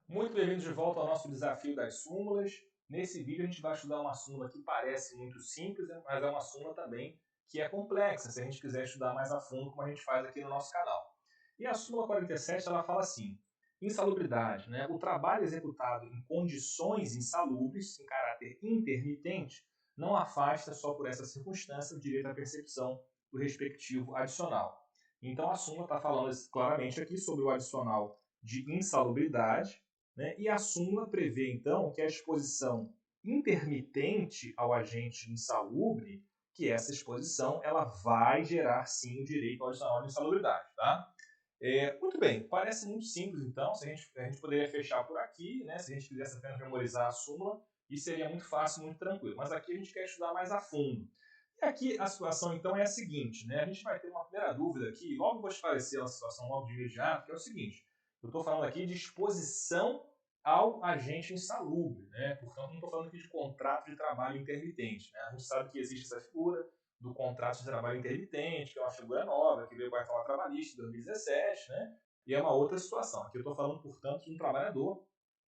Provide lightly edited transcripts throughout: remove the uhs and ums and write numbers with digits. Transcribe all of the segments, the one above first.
Muito bem-vindos de volta ao nosso desafio das súmulas. Nesse vídeo a gente vai estudar uma súmula que parece muito simples, mas é uma súmula também que é complexa, se a gente quiser estudar mais a fundo, como a gente faz aqui no nosso canal. E a súmula 47, ela fala assim: insalubridade, né? O trabalho executado em condições insalubres, em caráter intermitente, não afasta só por essa circunstância o direito à percepção do respectivo adicional. Então a súmula está falando claramente aqui sobre o adicional de insalubridade, né? E a súmula prevê, então, que a exposição intermitente ao agente insalubre, que essa exposição ela vai gerar, sim, o direito ao adicional de insalubridade. Tá? Muito bem, parece muito simples, então, se a gente poderia fechar por aqui, né? Se a gente quisesse apenas memorizar a súmula, isso seria muito fácil, muito tranquilo. Mas aqui a gente quer estudar mais a fundo. E aqui a situação, então, é a seguinte, né? A gente vai ter uma primeira dúvida aqui, e logo vou esclarecer a situação logo de imediato, que é o seguinte: eu estou falando aqui de exposição ao agente insalubre, né? Portanto, não estou falando aqui de contrato de trabalho intermitente, né? A gente sabe que existe essa figura do contrato de trabalho intermitente, que é uma figura nova, que veio com a reforma trabalhista de 2017, né? E é uma outra situação. Aqui eu estou falando, portanto, de um trabalhador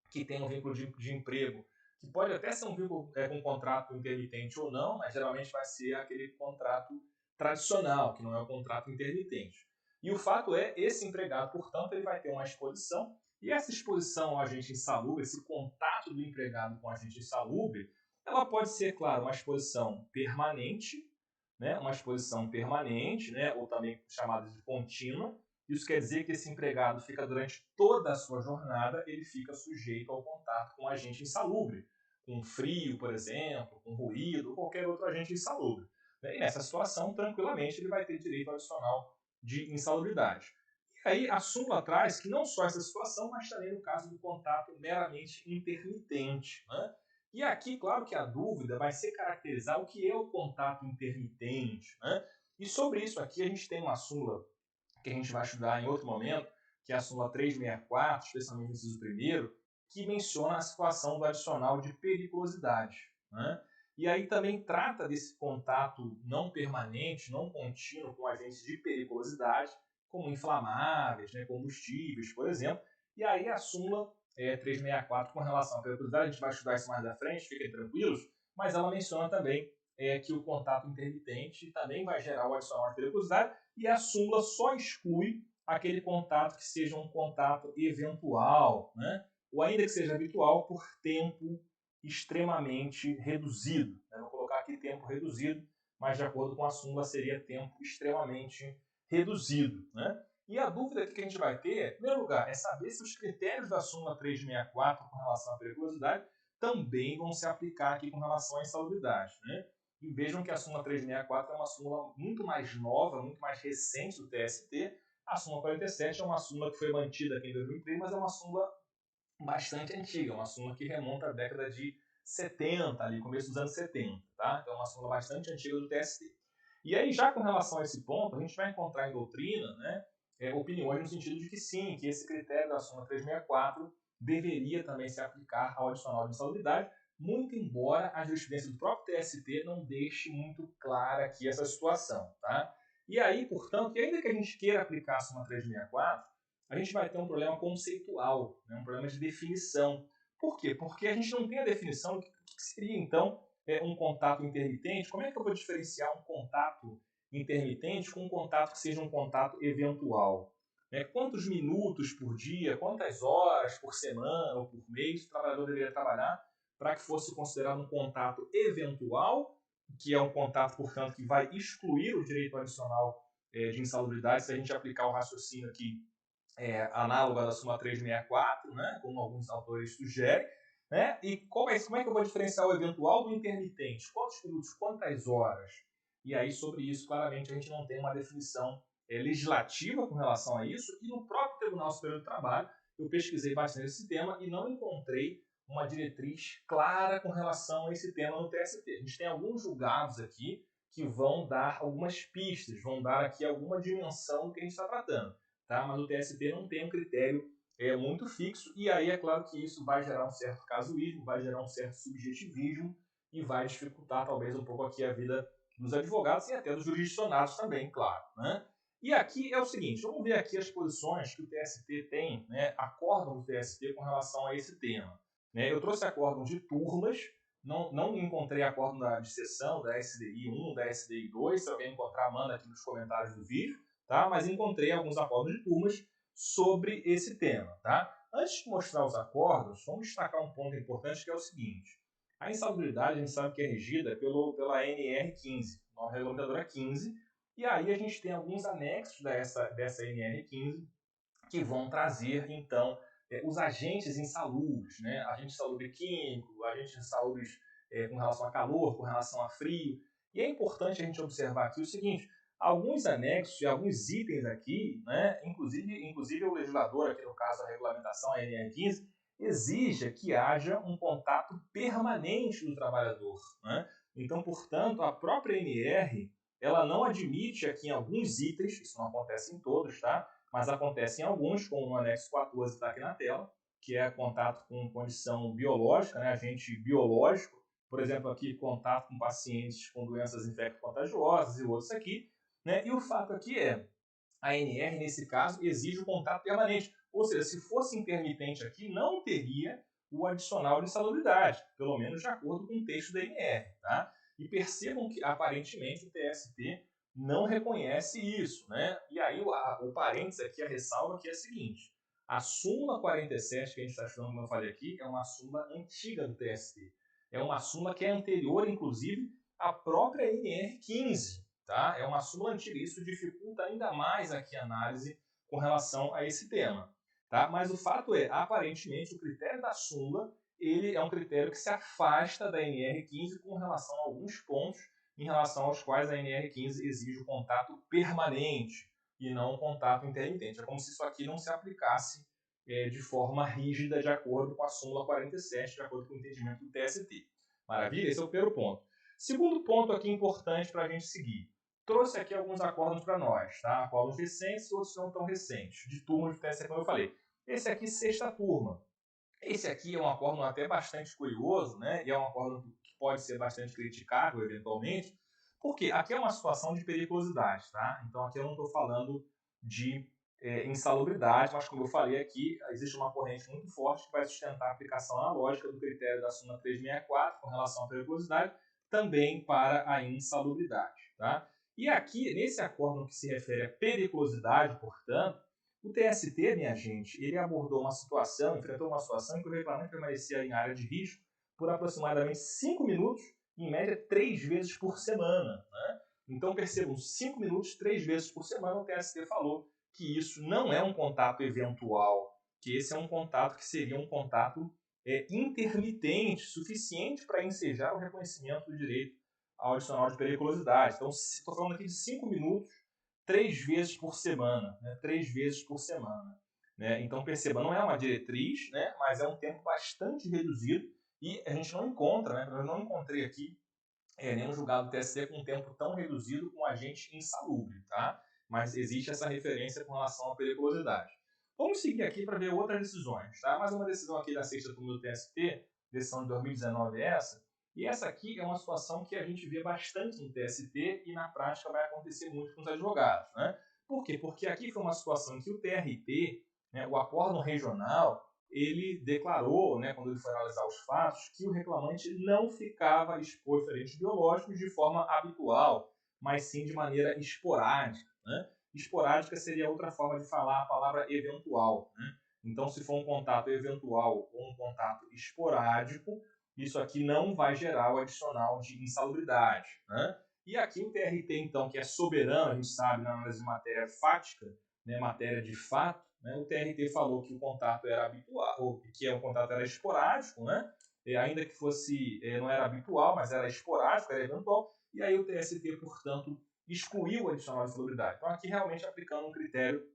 que tem um vínculo de emprego, que pode até ser um vínculo com um contrato intermitente ou não, mas geralmente vai ser aquele contrato tradicional, que não é o contrato intermitente. E o fato é, esse empregado, portanto, ele vai ter uma exposição, e essa exposição ao agente insalubre, esse contato do empregado com o agente insalubre, ela pode ser, claro, uma exposição permanente, né, uma exposição permanente, né, ou também chamada de contínua. Isso quer dizer que esse empregado fica durante toda a sua jornada, ele fica sujeito ao contato com agente insalubre, com frio, por exemplo, com ruído, ou qualquer outro agente insalubre. E nessa situação, tranquilamente, ele vai ter direito adicional de insalubridade. E aí a súmula traz que não só essa situação, mas também no caso do contato meramente intermitente, né? E aqui, claro que a dúvida vai ser caracterizar o que é o contato intermitente, né? E sobre isso aqui a gente tem uma súmula que a gente vai estudar em outro momento, que é a súmula 364, especialmente no inciso primeiro, que menciona a situação do adicional de periculosidade, né? E aí também trata desse contato não permanente, não contínuo com agentes de periculosidade, como inflamáveis, né, combustíveis, por exemplo. E aí a súmula 364 com relação à periculosidade, a gente vai estudar isso mais à frente, fiquem tranquilos, mas ela menciona também que o contato intermitente também vai gerar o adicional de periculosidade, e a súmula só exclui aquele contato que seja um contato eventual, né? Ou ainda que seja habitual por tempo extremamente reduzido. Né? Vou colocar aqui tempo reduzido, mas de acordo com a súmula seria tempo extremamente reduzido. Né? E a dúvida que a gente vai ter, em primeiro lugar, é saber se os critérios da súmula 364 com relação à periculosidade também vão se aplicar aqui com relação à insalubridade. Né? E vejam que a súmula 364 é uma súmula muito mais nova, muito mais recente do TST. A súmula 47 é uma súmula que foi mantida aqui em 2003, mas é uma súmula bastante antiga, uma súmula que remonta à década de 70, ali, começo dos anos 70. Tá? Então é uma súmula bastante antiga do TST. E aí, já com relação a esse ponto, a gente vai encontrar em doutrina, né, opiniões no sentido de que sim, que esse critério da súmula 364 deveria também se aplicar ao adicional de insalubridade, muito embora a jurisprudência do próprio TST não deixe muito clara aqui essa situação. Tá? E aí, portanto, ainda que a gente queira aplicar a súmula 364, a gente vai ter um problema conceitual, né? Um problema de definição. Por quê? Porque a gente não tem a definição do que seria, então, um contato intermitente. Como é que eu vou diferenciar um contato intermitente com um contato que seja um contato eventual? Quantos minutos por dia, quantas horas por semana ou por mês o trabalhador deveria trabalhar para que fosse considerado um contato eventual, que é um contato, portanto, que vai excluir o direito adicional de insalubridade, se a gente aplicar o raciocínio aqui análoga da súmula 364, né, como alguns autores sugerem, né, e como é que eu vou diferenciar o eventual do intermitente? Quantos minutos, quantas horas? E aí, sobre isso, claramente, a gente não tem uma definição legislativa com relação a isso, e no próprio Tribunal Superior do Trabalho, eu pesquisei bastante esse tema e não encontrei uma diretriz clara com relação a esse tema no TST. A gente tem alguns julgados aqui que vão dar algumas pistas, vão dar aqui alguma dimensão do que a gente está tratando. Tá? Mas o TST não tem um critério muito fixo, e aí é claro que isso vai gerar um certo casuísmo, vai gerar um certo subjetivismo, e vai dificultar talvez um pouco aqui a vida dos advogados e até dos jurisdicionados também, claro. Né? E aqui é o seguinte, vamos ver aqui as posições que o TST tem, né, acórdão do TST com relação a esse tema. Né? Eu trouxe acórdão de turmas, não encontrei acórdão de sessão, da SDI 1, da SDI 2, se alguém encontrar, manda aqui nos comentários do vídeo, tá? Mas encontrei alguns acórdãos de turmas sobre esse tema. Tá? Antes de mostrar os acórdãos, vamos destacar um ponto importante que é o seguinte. A insalubridade, a gente sabe que é regida pela NR15, norma regulamentadora 15, e aí a gente tem alguns anexos dessa NR15 que vão trazer, então, os agentes insalubres, né? Agente insalubre químico, agentes insalubres com relação a calor, com relação a frio. E é importante a gente observar aqui o seguinte, alguns anexos e alguns itens aqui, né? Inclusive o legislador, aqui no caso a regulamentação, a NR15, exige que haja um contato permanente do trabalhador. Né? Então, portanto, a própria NR ela não admite aqui em alguns itens, isso não acontece em todos, tá? Mas acontece em alguns, como no anexo 14 está aqui na tela, que é contato com condição biológica, né? Agente biológico, por exemplo, aqui contato com pacientes com doenças infecto-contagiosas e outros aqui, né? E o fato aqui é, a NR, nesse caso, exige o contato permanente. Ou seja, se fosse intermitente aqui, não teria o adicional de insalubridade, pelo menos de acordo com o texto da NR. Tá? E percebam que, aparentemente, o TST não reconhece isso. Né? E aí, o parênteses aqui, a ressalva aqui é a seguinte. A súmula 47 que a gente está estudando, como eu falei aqui, é uma súmula antiga do TST. É uma súmula que é anterior, inclusive, à própria NR 15. Tá? É uma súmula antiga. Isso dificulta ainda mais aqui a análise com relação a esse tema. Tá? Mas o fato é, aparentemente, o critério da súmula ele é um critério que se afasta da NR15 com relação a alguns pontos em relação aos quais a NR15 exige o contato permanente e não o contato intermitente. É como se isso aqui não se aplicasse de forma rígida de acordo com a súmula 47, de acordo com o entendimento do TST. Maravilha? Esse é o primeiro ponto. Segundo ponto aqui importante para a gente seguir. Trouxe aqui alguns acórdãos para nós, tá? Acórdãos recentes e outros não tão recentes, de turmas de TST, como eu falei. Esse aqui, sexta turma. Esse aqui é um acórdão até bastante curioso, né? E é um acórdão que pode ser bastante criticável, eventualmente, porque aqui é uma situação de periculosidade, tá? Então aqui eu não estou falando de insalubridade, mas como eu falei aqui, existe uma corrente muito forte que vai sustentar a aplicação analógica do critério da súmula 364 com relação à periculosidade, também para a insalubridade, tá? E aqui, nesse acórdão que se refere à periculosidade, portanto, o TST, minha gente, ele abordou uma situação, enfrentou uma situação em que o reclamante permanecia em área de risco por aproximadamente 5 minutos, em média 3 vezes por semana. Né? Então percebam, 5 minutos, 3 vezes por semana, o TST falou que isso não é um contato eventual, que esse é um contato que seria um contato intermitente, suficiente para ensejar o reconhecimento do direito ao adicional de periculosidade. Então, estou falando aqui de 5 minutos, 3 vezes por semana, né? 3 vezes por semana. Né? Então, perceba, não é uma diretriz, né? Mas é um tempo bastante reduzido e a gente não encontra, né? Eu não encontrei aqui nenhum julgado do TST com um tempo tão reduzido com agente insalubre, tá? Mas existe essa referência com relação à periculosidade. Vamos seguir aqui para ver outras decisões, tá? Mais uma decisão aqui da sexta turma do TST, decisão de 2019 é essa, e essa aqui é uma situação que a gente vê bastante no TST e na prática vai acontecer muito com os advogados, né? Por quê? Porque aqui foi uma situação em que o TRT, né, o acórdão regional, ele declarou, né, quando ele foi analisar os fatos, que o reclamante não ficava exposto a agentes biológicos de forma habitual, mas sim de maneira esporádica. Né? Esporádica seria outra forma de falar a palavra eventual. Né? Então, se for um contato eventual ou um contato esporádico, isso aqui não vai gerar o adicional de insalubridade. Né? E aqui o TRT, então, que é soberano, a gente sabe, na análise de matéria fática, né, matéria de fato, né, o TRT falou que o contato era habitual, ou que o contato era esporádico, né, ainda que fosse, não era habitual, mas era esporádico, era eventual, e aí o TST, portanto, excluiu o adicional de insalubridade. Então, aqui realmente aplicando um critério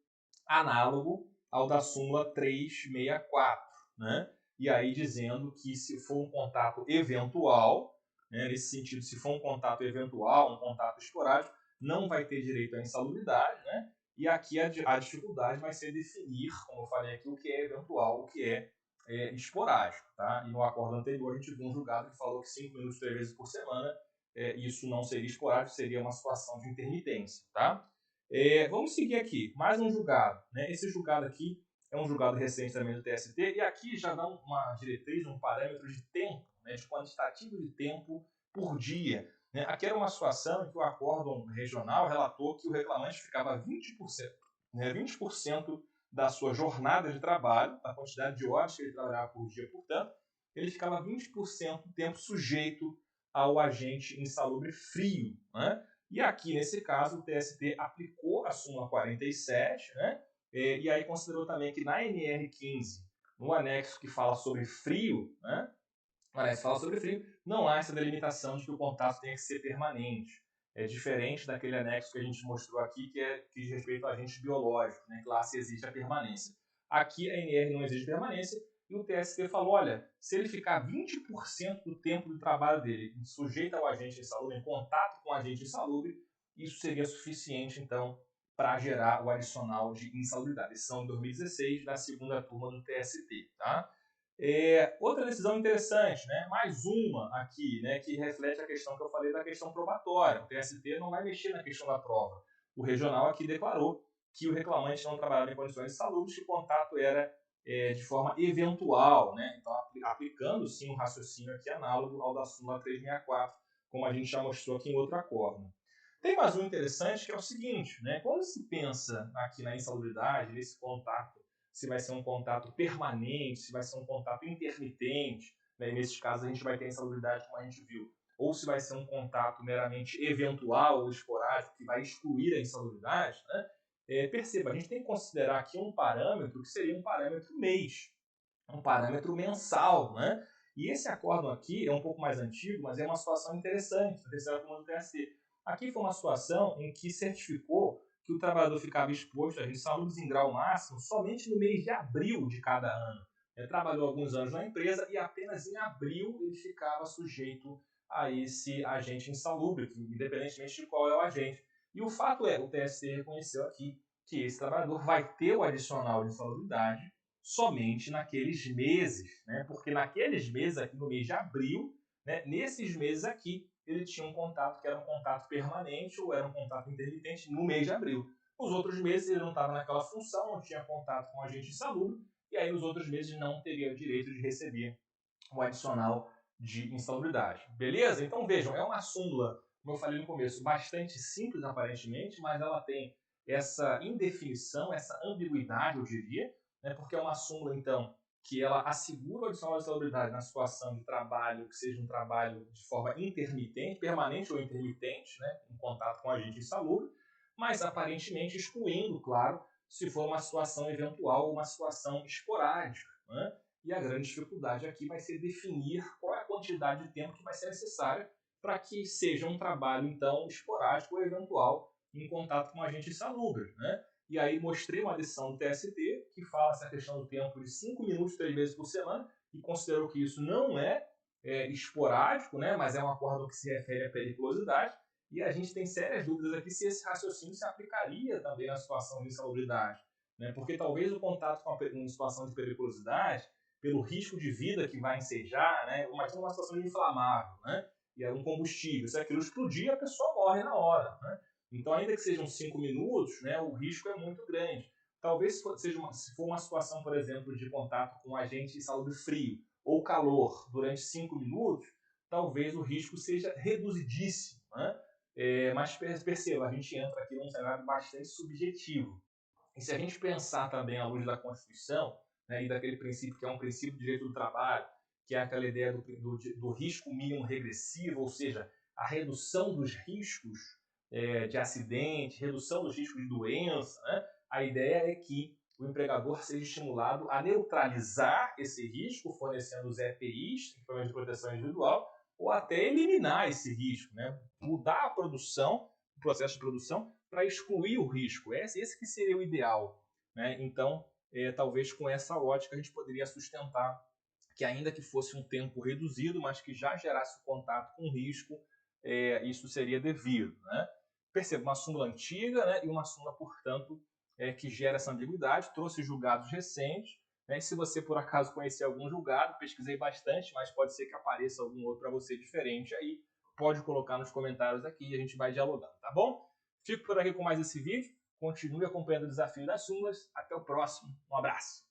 análogo ao da súmula 364, né? E aí dizendo que se for um contato eventual, né, nesse sentido, se for um contato eventual, um contato esporádico, não vai ter direito à insalubridade, né? E aqui a dificuldade vai ser definir, como eu falei aqui, o que é eventual, o que é esporádico, tá? E no acordo anterior a gente viu um julgado que falou que 5 minutos 3 vezes por semana, isso não seria esporádico, seria uma situação de intermitência, tá? Vamos seguir aqui, mais um julgado. Né? Esse julgado aqui é um julgado recente também do TST, e aqui já dá uma diretriz, um parâmetro de tempo, né, de quantitativo de tempo por dia. Né? Aqui era uma situação em que o acórdão regional relatou que o reclamante ficava 20%, né, 20% da sua jornada de trabalho, a quantidade de horas que ele trabalhava por dia, portanto, ele ficava 20% do tempo sujeito ao agente insalubre frio. Né? E aqui, nesse caso, o TST aplicou a súmula 47, né? E aí considerou também que na NR15, no anexo que fala sobre frio, né? O anexo fala sobre frio, não há essa delimitação de que o contato tenha que ser permanente. É diferente daquele anexo que a gente mostrou aqui, que diz respeito a agentes biológicos, né? Que lá se existe a permanência. Aqui a NR não exige permanência, e o TST falou, olha, se ele ficar 20% do tempo do trabalho dele sujeito ao agente insalubre, em contato com o agente insalubre, isso seria suficiente, então, para gerar o adicional de insalubridade. Decisão de 2016 da segunda turma do TST. Tá? Outra decisão interessante, né? Mais uma aqui, né? Que reflete a questão que eu falei da questão probatória. O TST não vai mexer na questão da prova. O regional aqui declarou que o reclamante não trabalhava em condições insalubres, que o contato era de forma eventual, né? Então, aplicando sim um raciocínio aqui análogo ao da súmula 364, como a gente já mostrou aqui em outro acórdão. Tem mais um interessante que é o seguinte, né? Quando se pensa aqui na insalubridade, nesse contato, se vai ser um contato permanente, se vai ser um contato intermitente, né? E nesses casos a gente vai ter insalubridade como a gente viu, ou se vai ser um contato meramente eventual ou esporádico que vai excluir a insalubridade, né? Perceba, a gente tem que considerar aqui um parâmetro que seria um parâmetro mês, um parâmetro mensal, né? E esse acórdão aqui é um pouco mais antigo, mas é uma situação interessante, na terceira turma do TST. Aqui foi uma situação em que certificou que o trabalhador ficava exposto a insalubres em grau máximo somente no mês de abril de cada ano. Ele trabalhou alguns anos na empresa e apenas em abril ele ficava sujeito a esse agente insalubre, independentemente de qual é o agente. E o fato é, o TST reconheceu aqui que esse trabalhador vai ter o adicional de insalubridade somente naqueles meses, né? Porque naqueles meses aqui, no mês de abril, né, nesses meses aqui, ele tinha um contato que era um contato permanente ou era um contato intermitente no mês de abril. Nos outros meses ele não estava naquela função, não tinha contato com o agente insalubre, e aí nos outros meses não teria o direito de receber o adicional de insalubridade. Beleza? Então vejam, é uma súmula, como eu falei no começo, bastante simples aparentemente, mas ela tem essa indefinição, essa ambiguidade, eu diria, né, porque é uma súmula, então, que ela assegura o adicional de insalubridade na situação de trabalho, que seja um trabalho de forma intermitente, permanente ou intermitente, né, em contato com agente insalubre, mas aparentemente excluindo, claro, se for uma situação eventual ou uma situação esporádica. Né? E a grande dificuldade aqui vai ser definir qual é a quantidade de tempo que vai ser necessária para que seja um trabalho, então, esporádico ou eventual em contato com um agente insalubre. Né? E aí mostrei uma decisão do TST que fala essa questão do tempo de 5 minutos 3 vezes por semana e considerou que isso não é esporádico, né? Mas é um acórdão que se refere à periculosidade. E a gente tem sérias dúvidas aqui se esse raciocínio se aplicaria também na situação de insalubridade. Né? Porque talvez o contato com uma situação de periculosidade, pelo risco de vida que vai ensejar, né? Imagina uma situação de inflamável, né? E é um combustível. Se aquilo explodir, a pessoa morre na hora. Né? Então, ainda que sejam 5 minutos, né, o risco é muito grande. Talvez se for uma situação, por exemplo, de contato com um agente insalubre frio ou calor durante 5 minutos, talvez o risco seja reduzidíssimo. Né? Mas perceba, a gente entra aqui num cenário bastante subjetivo. E se a gente pensar também à luz da Constituição, né, e daquele princípio que é um princípio de direito do trabalho, que é aquela ideia do risco mínimo regressivo, ou seja, a redução dos riscos de acidente, redução dos riscos de doença, né? A ideia é que o empregador seja estimulado a neutralizar esse risco, fornecendo os EPIs, equipamentos de proteção individual, ou até eliminar esse risco, né? Mudar a produção, o processo de produção, para excluir o risco. Esse que seria o ideal. Né? Então, talvez com essa ótica a gente poderia sustentar que ainda que fosse um tempo reduzido, mas que já gerasse o contato com risco, isso seria devido. Né? Perceba, uma súmula antiga, né, e uma súmula, portanto, que gera essa ambiguidade, trouxe julgados recentes. Né, e se você, por acaso, conhecer algum julgado, pesquisei bastante, mas pode ser que apareça algum outro para você diferente aí, pode colocar nos comentários aqui e a gente vai dialogando, tá bom? Fico por aqui com mais esse vídeo. Continue acompanhando o desafio das súmulas. Até o próximo. Um abraço.